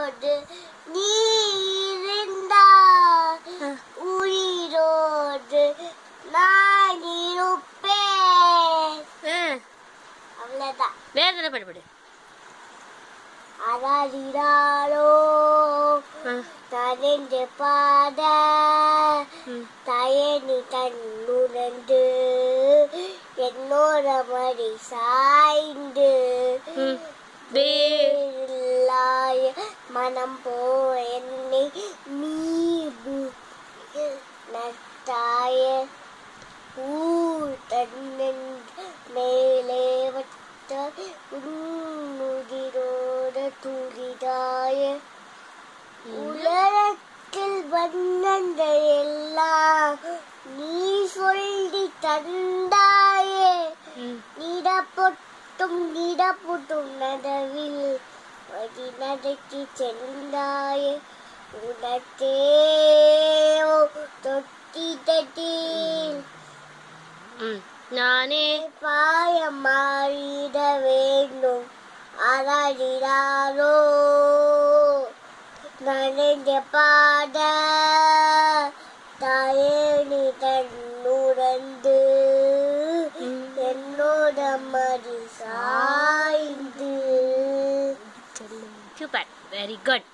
உயிரோடு நீ இருந்தால் உயிரோடு நான் இருப்பேன். அவ்வளவுதான். வேற என்ன பாடு? அதாடிடாரோ தனென்று பாட தயனி தன்னுணர்ந்து என்னோட மடி சாய்ந்து வேலாய மனம் போ என்னை நீ நட்டாய தன்னன் மேலே வட்ட உன்னுதிரோட துளிதாய உலகத்தில் வந்தங்கள் எல்லாம் நீ சொல்லி தந்தாயே. நிடப்பொட்டும் நடுவில் வழி நடத்தி சென்றாயே. உனக்கே தொட்டி தட்டில் நானே பாயம் மாறிட வேண்டும். அதாடிடாரோ நனைந்த பாட தாயணி தன்னுடந்து என்னோட மடி சாய்ந்து. Super, very good.